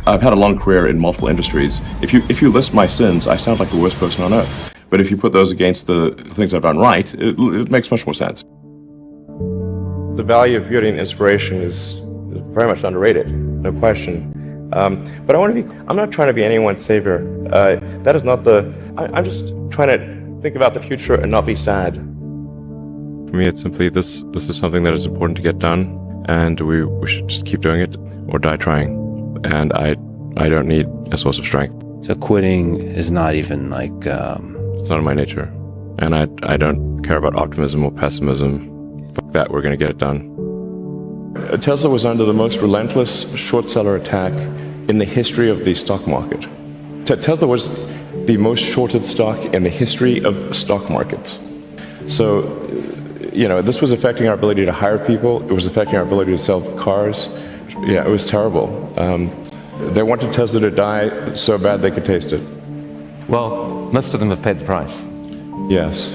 I've had a long career in multiple industries. If you list my sins, I sound like the worst person on earth. But if you put those against the things I've done right, it makes much more sense. The value of beauty and inspiration is very much underrated, no question. But I'm not trying to be anyone's savior. That is not I'm just trying to think about the future and not be sad. For me, it's simply this is something that is important to get done, and we should just keep doing it or die trying. And I don't need a source of strength. So quitting is not even like... It's not in my nature. And I don't care about optimism or pessimism. Fuck that, we're going to get it done. Tesla was under the most relentless short seller attack in the history of the stock market. Tesla was the most shorted stock in the history of stock markets. So, this was affecting our ability to hire people. It was affecting our ability to sell cars. Yeah, it was terrible. They wanted Tesla to die so bad they could taste it. Well, most of them have paid the price. Yes.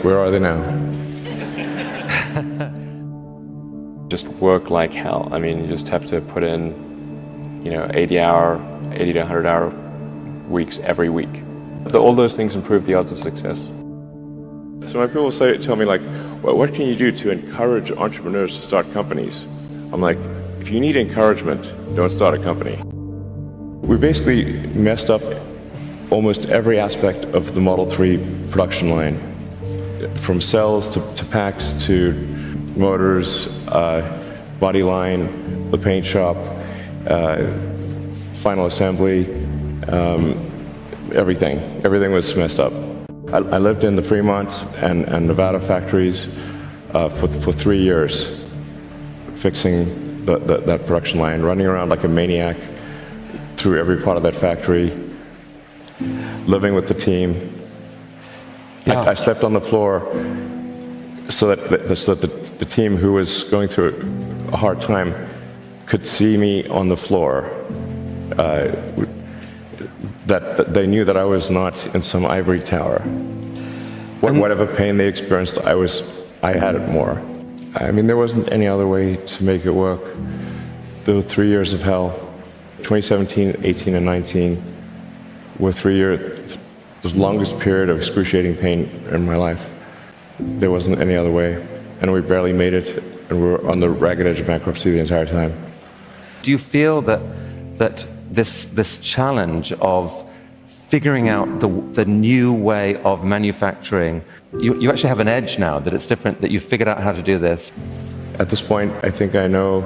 Where are they now? Just work like hell. I mean, you just have to put in, 80 to 100 hour weeks every week. All those things improve the odds of success. So when people tell me like, well, what can you do to encourage entrepreneurs to start companies? I'm like, if you need encouragement, don't start a company. We basically messed up almost every aspect of the Model 3 production line, from cells to packs to motors, body line, the paint shop, final assembly, everything. Everything was messed up. I lived in the Fremont and Nevada factories for 3 years, fixing that production line, running around like a maniac through every part of that factory, living with the team. Yeah. I slept on the floor so that the team who was going through a hard time could see me on the floor. That they knew that I was not in some ivory tower. Whatever pain they experienced, I had it more. I mean, there wasn't any other way to make it work. There were 3 years of hell. 2017, 18, and 19 were 3 years, the longest period of excruciating pain in my life. There wasn't any other way, and we barely made it, and we were on the ragged edge of bankruptcy the entire time. Do you feel that this challenge of figuring out the new way of manufacturing, you actually have an edge now, that it's different, that you've figured out how to do this? At this point, I think I know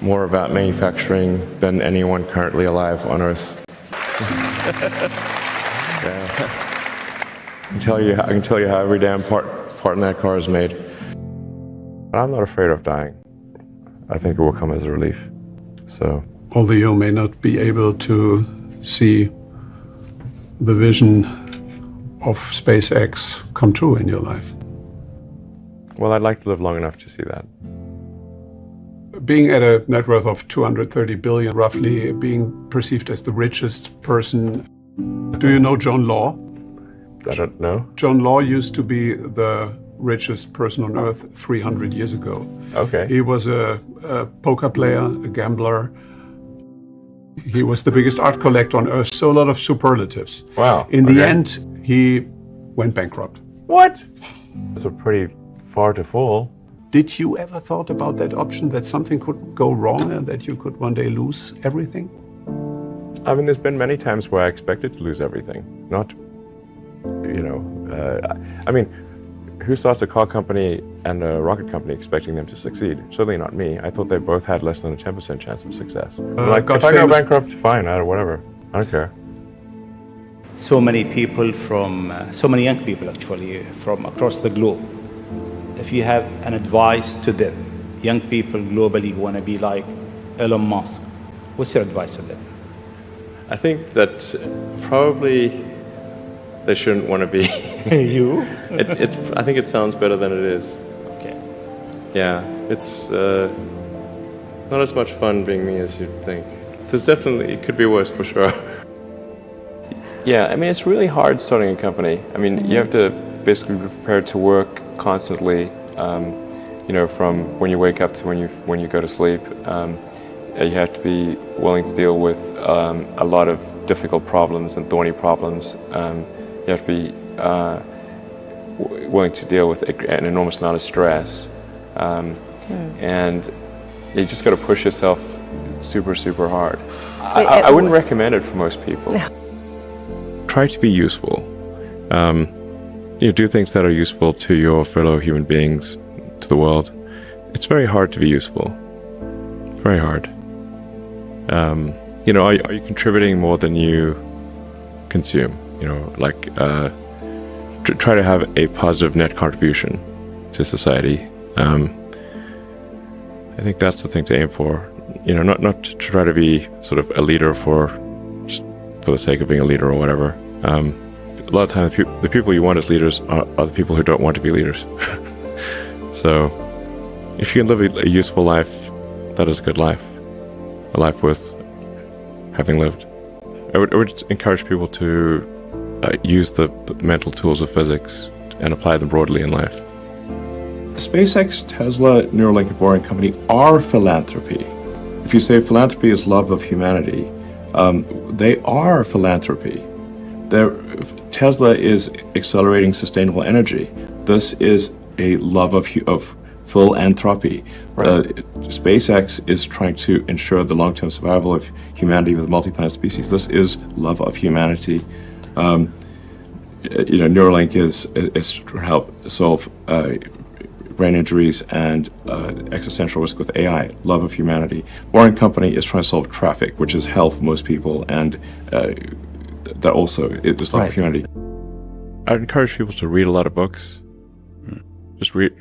more about manufacturing than anyone currently alive on Earth. Yeah. I can tell you how every damn part in that car is made. I'm not afraid of dying. I think it will come as a relief. So, although you may not be able to see the vision of SpaceX come true in your life. Well, I'd like to live long enough to see that. Being at a net worth of 230 billion, roughly, being perceived as the richest person. Do you know John Law? I don't know. John Law used to be the richest person on earth 300 years ago. Okay. He was a poker player, a gambler. He was the biggest art collector on earth, so a lot of superlatives. Wow. In the end, he went bankrupt. What? That's a pretty far to fall. Did you ever thought about that option, that something could go wrong and that you could one day lose everything? I mean, there's been many times where I expected to lose everything. Not, I mean, who starts a car company and a rocket company expecting them to succeed? Certainly not me. I thought they both had less than a 10% chance of success. If I go bankrupt, fine, whatever. I don't care. So many people so many young people actually, from across the globe. If you have an advice to them, young people globally who want to be like Elon Musk, what's your advice to them? I think that probably they shouldn't want to be. You? I think it sounds better than it is. Okay. Yeah, it's not as much fun being me as you'd think. It could be worse for sure. Yeah, I mean, it's really hard starting a company. I mean, you have to basically be prepared to work constantly, from when you wake up to when you go to sleep. you have to be willing to deal with a lot of difficult problems and thorny problems. You have to be willing to deal with an enormous amount of stress. And you just got to push yourself super, super hard. I wouldn't recommend it for most people. No. Try to be useful. Do things that are useful to your fellow human beings, to the world. It's very hard to be useful. Very hard. Are you contributing more than you consume? Try to have a positive net contribution to society. I think that's the thing to aim for. Not to try to be sort of a leader for the sake of being a leader or whatever. A lot of times, the people you want as leaders are the people who don't want to be leaders. So, if you can live a useful life, that is a good life. A life worth having lived. I would encourage people to use the mental tools of physics and apply them broadly in life. SpaceX, Tesla, Neuralink, and Boring Company are philanthropy. If you say philanthropy is love of humanity, they are philanthropy. Tesla is accelerating sustainable energy. This is a love of philanthropy. SpaceX is trying to ensure the long-term survival of humanity with multi-planet species. This is love of humanity. Neuralink is to help solve brain injuries and existential risk with AI, love of humanity. Boring Company is trying to solve traffic, which is hell for most people, and that also is love of humanity. I'd encourage people to read a lot of books. Just read,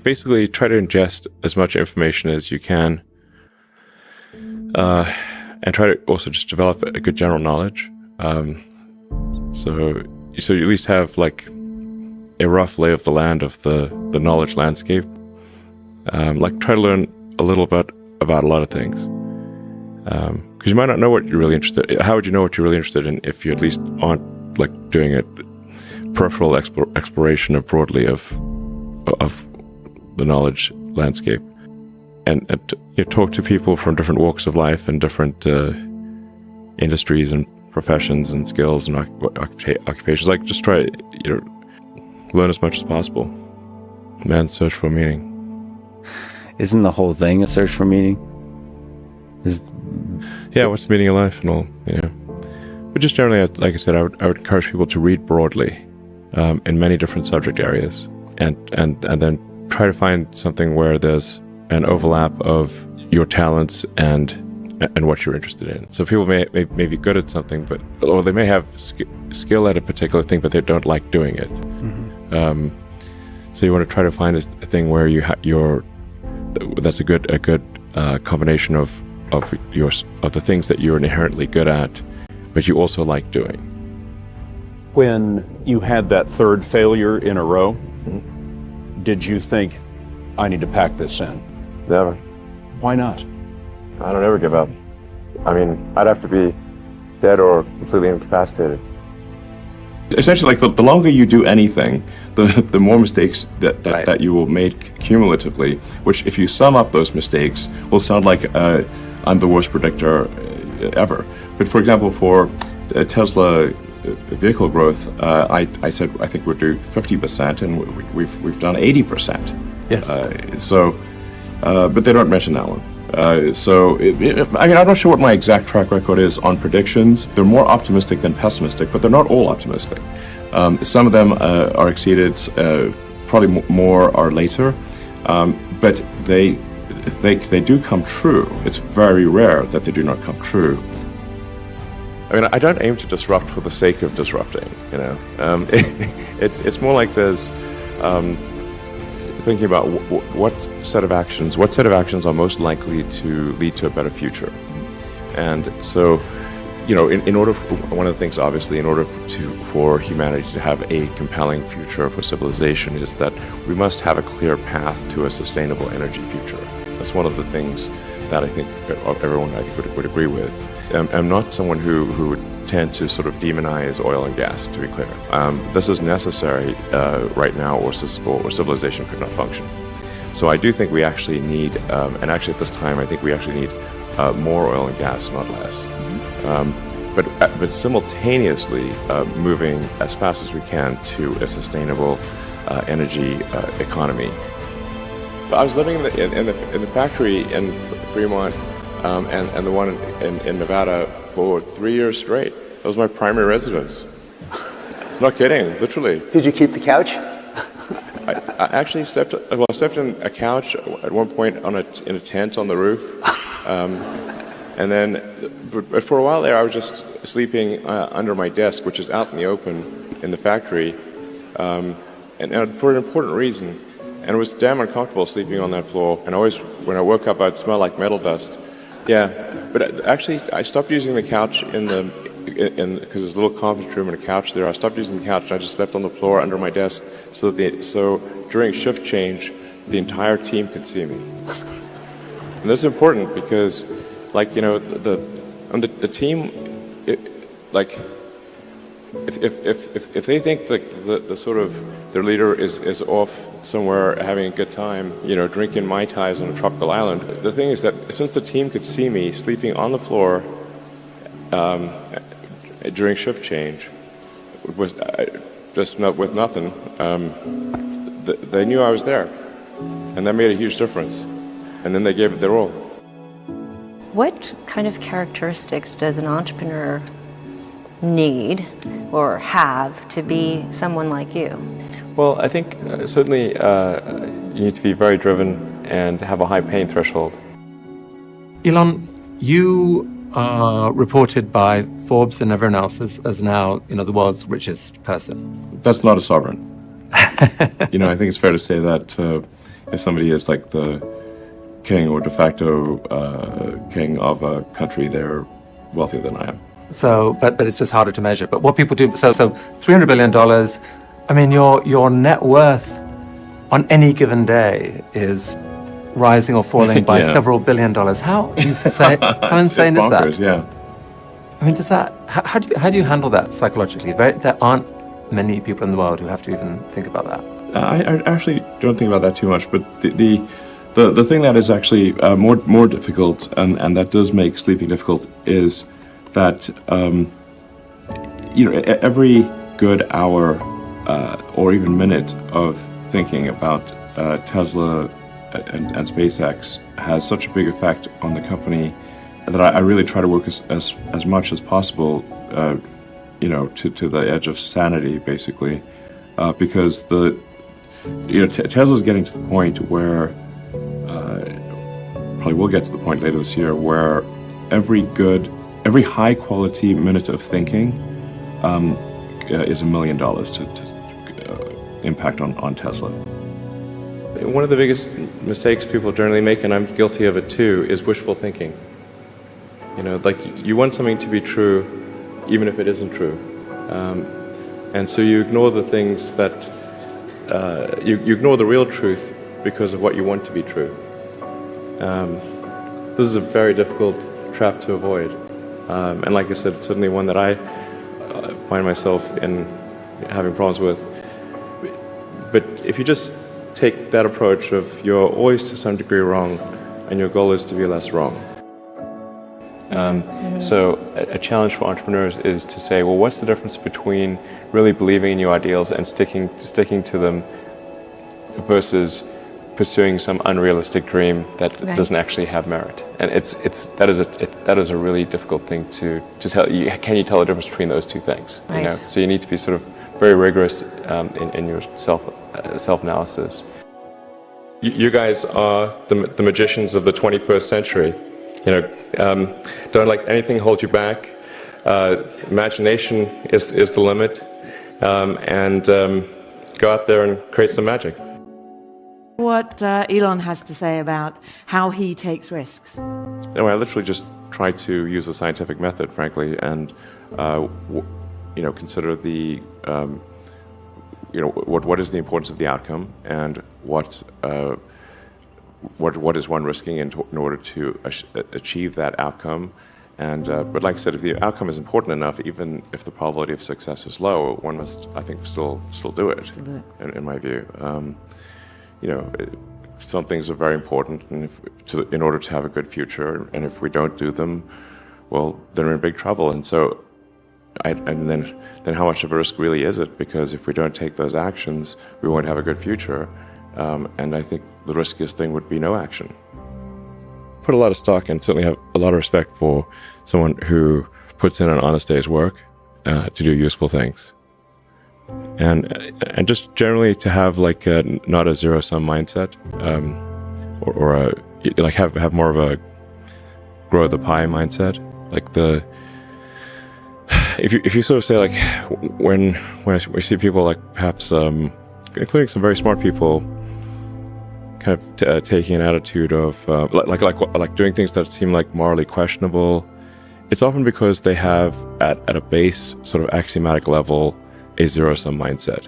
basically try to ingest as much information as you can, and try to also just develop a good general knowledge. So you at least have like a rough lay of the land of the knowledge landscape. Try to learn a little bit about a lot of things. Because you might not know what you're really interested in. How would you know what you're really interested in if you at least aren't doing a peripheral exploration broadly of the knowledge landscape? And talk to people from different walks of life and different industries and professions and skills and occupations. Just try to learn as much as possible. Man's search for meaning. Isn't the whole thing a search for meaning? What's the meaning of life and all, But just generally, like I said, I would encourage people to read broadly in many different subject areas, and then try to find something where there's an overlap of your talents and what you're interested in. So people may be good at something, or they may have skill at a particular thing, but they don't like doing it. Mm-hmm. So you want to try to find a thing where that's a good combination of the things that you're inherently good at, but you also like doing. When you had that third failure in a row, did you think, I need to pack this in? Never. Why not? I don't ever give up. I mean, I'd have to be dead or completely incapacitated. Essentially, the longer you do anything, the more mistakes that you will make cumulatively, which if you sum up those mistakes, will sound like I'm the worst predictor ever. But for example, for Tesla vehicle growth, I said I think we'll do 50%, and we've done 80%. Yes. But they don't mention that one. I'm not sure what my exact track record is on predictions. They're more optimistic than pessimistic, but they're not all optimistic. Some of them are exceeded, probably more are later, but they do come true. It's very rare that they do not come true. I mean, I don't aim to disrupt for the sake of disrupting. It's more like there's thinking about what set of actions are most likely to lead to a better future. And so, in order one of the things, obviously, in order for humanity to have a compelling future for civilization, is that we must have a clear path to a sustainable energy future. That's one of the things that I think everyone would agree with. I'm not someone who would tend to sort of demonize oil and gas, to be clear. This is necessary right now, or civilization could not function. So I do think we actually need, and actually at this time, I think we actually need more oil and gas, not less. But simultaneously moving as fast as we can to a sustainable energy economy. I was living in the factory in Fremont and the one in Nevada for 3 years straight. That was my primary residence. Not kidding, literally. Did you keep the couch? I actually slept in a couch at one point in a tent on the roof. And then, but for a while there, I was just sleeping under my desk, which is out in the open in the factory, and for an important reason. And it was damn uncomfortable sleeping on that floor. And always, when I woke up, I'd smell like metal dust. Yeah, but actually, I stopped using the couch because there's a little conference room and a couch there. I stopped using the couch and I just slept on the floor under my desk so during shift change, the entire team could see me. And this is important because, like, you know, the team, if they think the sort of their leader is off somewhere having a good time, you know, drinking Mai Tais on a tropical island, the thing is that since the team could see me sleeping on the floor during shift change, with nothing, they knew I was there, and that made a huge difference. And then they gave it their all. What kind of characteristics does an entrepreneur need or have to be someone like you? Well, I think certainly you need to be very driven and have a high pain threshold. Elon, you are reported by Forbes and everyone else as now, you know, the world's richest person. That's not a sovereign. You know, I think it's fair to say that if somebody is like the king or de facto king of a country, they're wealthier than I am. So, but it's just harder to measure. But what people do, so $300 billion, I mean, your net worth on any given day is rising or falling by several $billion. How insane, how insane it's is bonkers, that? Yeah. I mean, how do you handle that psychologically? There aren't many people in the world who have to even think about that. I actually don't think about that too much, but the thing that is actually more difficult, and that does make sleeping difficult, is that you know, every good hour or even minute of thinking about Tesla and SpaceX has such a big effect on the company that I really try to work as much as possible, you know, to the edge of sanity, basically, because Tesla's getting to the point where probably will get to the point later this year where every high quality minute of thinking is $1 million to impact on Tesla. One of the biggest mistakes people generally make, and I'm guilty of it too, is wishful thinking. You know, like you want something to be true, even if it isn't true, and so you ignore the things that you ignore the real truth because of what you want to be true. This is a very difficult trap to avoid, and like I said, it's certainly one that I find myself in having problems with. But if you just take that approach of you're always to some degree wrong, and your goal is to be less wrong. So a challenge for entrepreneurs is to say, well, what's the difference between really believing in your ideals and sticking to them versus pursuing some unrealistic dream that doesn't actually have merit? And that is a really difficult thing to tell. Can you tell the difference between those two things? Right. You know? So you need to be sort of very rigorous in your self-analysis. You guys are the magicians of the 21st century. You know, don't let anything hold you back. Imagination is the limit, and go out there and create some magic. What Elon has to say about how he takes risks. Anyway, I literally just try to use a scientific method, frankly, and you know, consider the you know, what is the importance of the outcome, and what is one risking in order to achieve that outcome. And but like I said, if the outcome is important enough, even if the probability of success is low, one must, I think, still do it. In my view, you know, some things are very important, and in order to have a good future, and if we don't do them, well, then we're in big trouble. And so, and then how much of a risk really is it? Because if we don't take those actions, we won't have a good future. And I think the riskiest thing would be no action. Put a lot of stock and certainly have a lot of respect for someone who puts in an honest day's work to do useful things. And just generally to have like not a zero-sum mindset, or like have more of a grow the pie mindset. Like if you sort of say like when we see people like perhaps including some very smart people kind of taking an attitude of like doing things that seem like morally questionable, it's often because they have at a base sort of axiomatic level a zero-sum mindset,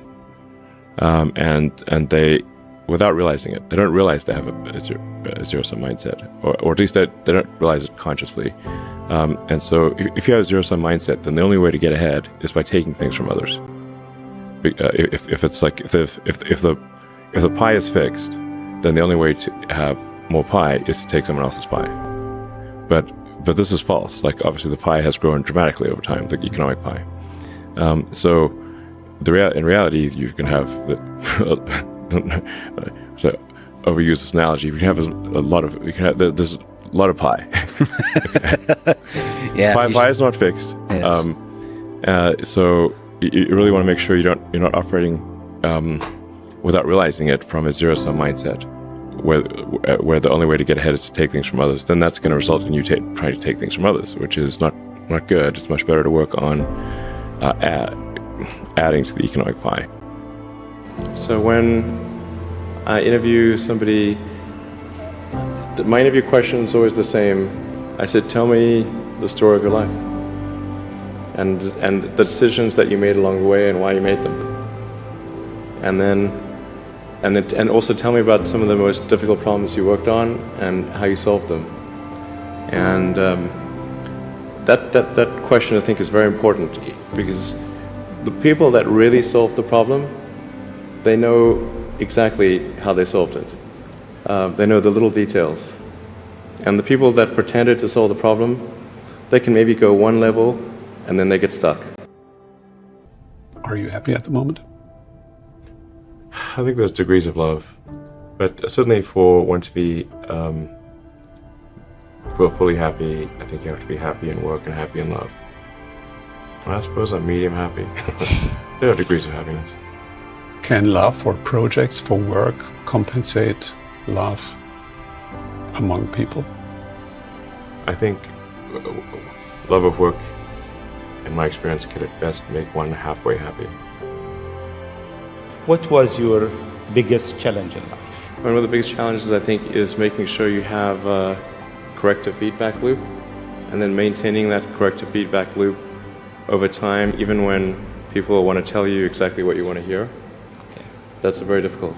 and they, without realizing it, they don't realize they have a zero-sum mindset, or at least they don't realize it consciously. And so if you have a zero-sum mindset, then the only way to get ahead is by taking things from others. If it's like if the pie is fixed, then the only way to have more pie is to take someone else's pie. But this is false. Like obviously the pie has grown dramatically over time, the economic pie. So in reality, you can have so overuse this analogy. You can have there's a lot of pie. Yeah, pie is not fixed. Yes. So you really want to make sure you're not operating without realizing it from a zero-sum mindset, where the only way to get ahead is to take things from others. Then that's going to result in you trying to take things from others, which is not good. It's much better to work on adding to the economic pie. So when I interview somebody, my interview question is always the same. I said, tell me the story of your life and the decisions that you made along the way and why you made them. And also tell me about some of the most difficult problems you worked on and how you solved them. And that question, I think, is very important, because the people that really solved the problem, they know exactly how they solved it. They know the little details. And the people that pretended to solve the problem, they can maybe go one level and then they get stuck. Are you happy at the moment? I think there's degrees of love, but certainly for one to be fully happy, I think you have to be happy in work and happy in love. And I suppose I'm medium happy. There are degrees of happiness. Can love for projects, for work, compensate love among people? I think love of work, in my experience, could at best make one halfway happy. What was your biggest challenge in life? One of the biggest challenges, I think, is making sure you have a corrective feedback loop, and then maintaining that corrective feedback loop over time, even when people want to tell you exactly what you want to hear. Okay. That's very difficult.